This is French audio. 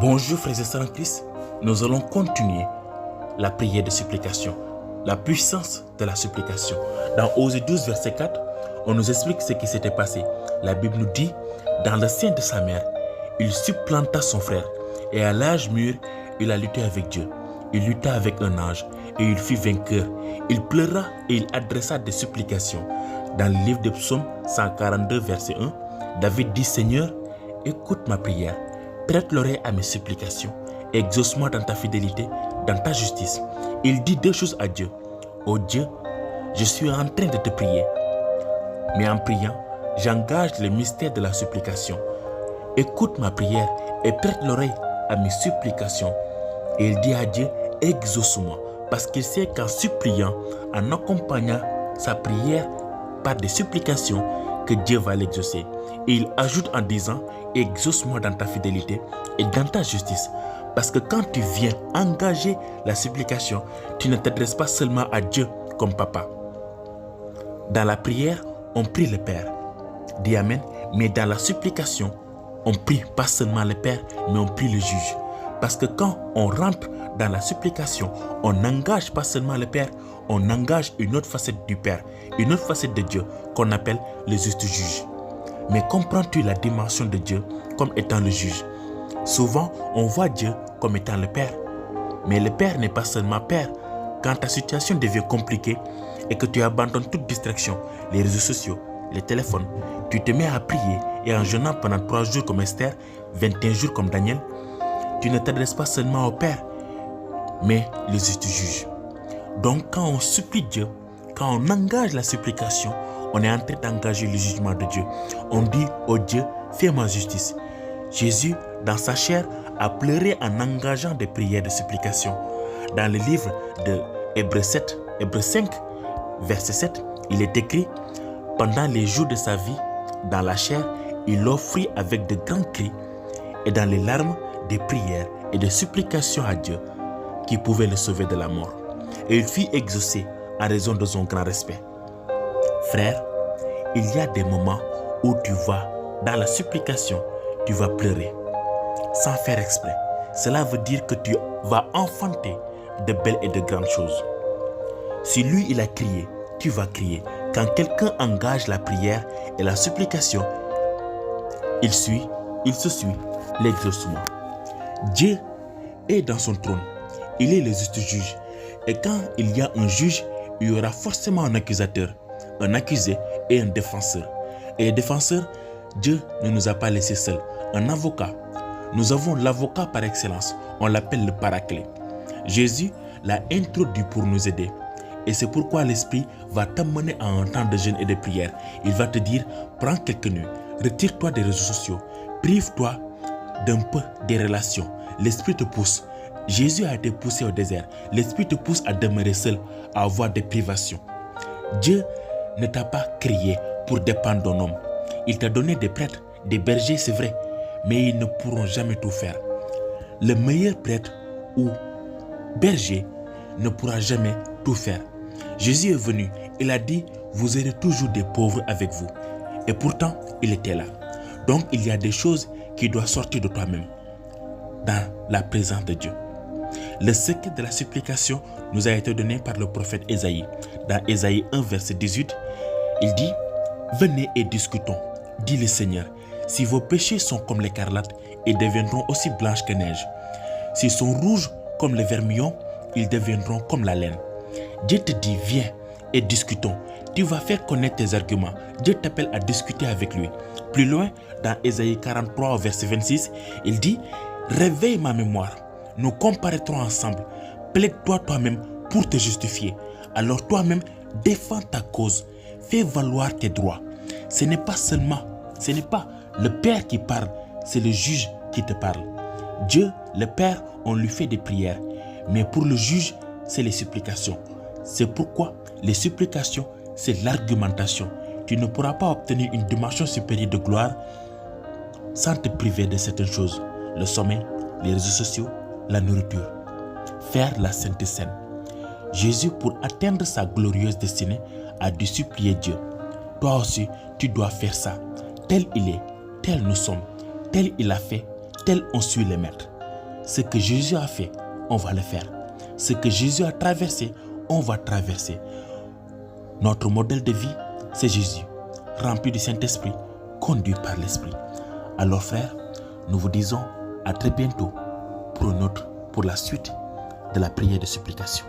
Bonjour frères et sœurs en Christ, nous allons continuer la prière de supplication, la puissance de la supplication. Dans Osée 12 verset 4, on nous explique ce qui s'était passé. La Bible nous dit, dans le sein de sa mère, il supplanta son frère et à l'âge mûr, il a lutté avec Dieu. Il lutta avec un ange et il fut vainqueur. Il pleura et il adressa des supplications. Dans le livre de Psaume 142 verset 1, David dit, Seigneur, écoute ma prière. Prête l'oreille à mes supplications, exauce-moi dans ta fidélité, dans ta justice. Il dit deux choses à Dieu. Oh Dieu, je suis en train de te prier. Mais en priant, j'engage le mystère de la supplication. Écoute ma prière et prête l'oreille à mes supplications. Et il dit à Dieu, exauce-moi, parce qu'il sait qu'en suppliant, en accompagnant sa prière par des supplications, que Dieu va l'exaucer. Et il ajoute en disant, exauce-moi dans ta fidélité et dans ta justice. Parce que quand tu viens engager la supplication, tu ne t'adresses pas seulement à Dieu comme papa. Dans la prière, on prie le Père. Dis Amen. Mais dans la supplication, on prie pas seulement le Père, mais on prie le juge. Parce que quand on rentre dans la supplication, on n'engage pas seulement le Père, on engage une autre facette du Père, une autre facette de Dieu qu'on appelle le juste juge. Mais comprends-tu la dimension de Dieu comme étant le juge? Souvent, on voit Dieu comme étant le Père. Mais le Père n'est pas seulement Père. Quand ta situation devient compliquée et que tu abandonnes toute distraction, les réseaux sociaux, les téléphones, tu te mets à prier et en jeûnant pendant 3 jours comme Esther, 21 jours comme Daniel, tu ne t'adresses pas seulement au Père, mais le juste juge. Donc quand on supplie Dieu, quand on engage la supplication, on est en train d'engager le jugement de Dieu. On dit, oh Dieu, fais-moi justice. Jésus, dans sa chair, a pleuré en engageant des prières de supplication. Dans le livre de Hébreux 5, verset 7, il est écrit, pendant les jours de sa vie, dans la chair, il offrit avec de grands cris et dans les larmes des prières et des supplications à Dieu qui pouvait le sauver de la mort. Et il fut exaucé en raison de son grand respect. Frère, il y a des moments où tu vas, dans la supplication, tu vas pleurer, sans faire exprès. Cela veut dire que tu vas enfanter de belles et de grandes choses. Si lui, il a crié, tu vas crier. Quand quelqu'un engage la prière et la supplication, il se suit l'exaucement. Dieu est dans son trône. Il est le juste juge. Et quand il y a un juge, il y aura forcément un accusateur, un accusé et un défenseur. Et le défenseur, Dieu ne nous a pas laissés seuls. Un avocat. Nous avons l'avocat par excellence. On l'appelle le paraclet. Jésus l'a introduit pour nous aider. Et c'est pourquoi l'Esprit va t'amener à un temps de jeûne et de prière. Il va te dire, prends quelques nuits, retire-toi des réseaux sociaux, prive-toi d'un peu des relations. L'Esprit te pousse. Jésus a été poussé au désert. L'Esprit te pousse à demeurer seul, à avoir des privations. Dieu ne t'a pas créé pour dépendre d'un homme. Il t'a donné des prêtres, des bergers, c'est vrai, mais ils ne pourront jamais tout faire. Le meilleur prêtre ou berger ne pourra jamais tout faire. Jésus est venu, il a dit, vous aurez toujours des pauvres avec vous. Et pourtant, il était là. Donc, il y a des choses qui doivent sortir de toi-même, dans la présence de Dieu. Le secret de la supplication nous a été donné par le prophète Ésaïe. Dans Ésaïe 1, verset 18, il dit, venez et discutons, dit le Seigneur. Si vos péchés sont comme l'écarlate, ils deviendront aussi blanches que neige. S'ils sont rouges comme le vermillon, ils deviendront comme la laine. Dieu te dit, viens et discutons. Tu vas faire connaître tes arguments. Dieu t'appelle à discuter avec lui. Plus loin, dans Ésaïe 43, verset 26, il dit, réveille ma mémoire. Nous comparaîtrons ensemble. Plaide-toi toi-même pour te justifier. Alors toi-même, défends ta cause. Fais valoir tes droits. Ce n'est pas le Père qui parle, c'est le juge qui te parle. Dieu, le Père, on lui fait des prières. Mais pour le juge, c'est les supplications. C'est pourquoi les supplications, c'est l'argumentation. Tu ne pourras pas obtenir une dimension supérieure de gloire sans te priver de certaines choses. Le sommeil, les réseaux sociaux, la nourriture. Faire la Sainte Seine. Jésus, pour atteindre sa glorieuse destinée, a dû supplier Dieu. Toi aussi, tu dois faire ça. Tel il est, tel nous sommes, tel il a fait, tel on suit les maîtres. Ce que Jésus a fait, on va le faire. Ce que Jésus a traversé, on va traverser. Notre modèle de vie, c'est Jésus, rempli du Saint-Esprit, conduit par l'Esprit. Alors frères, nous vous disons à très bientôt pour la suite de la prière de supplication.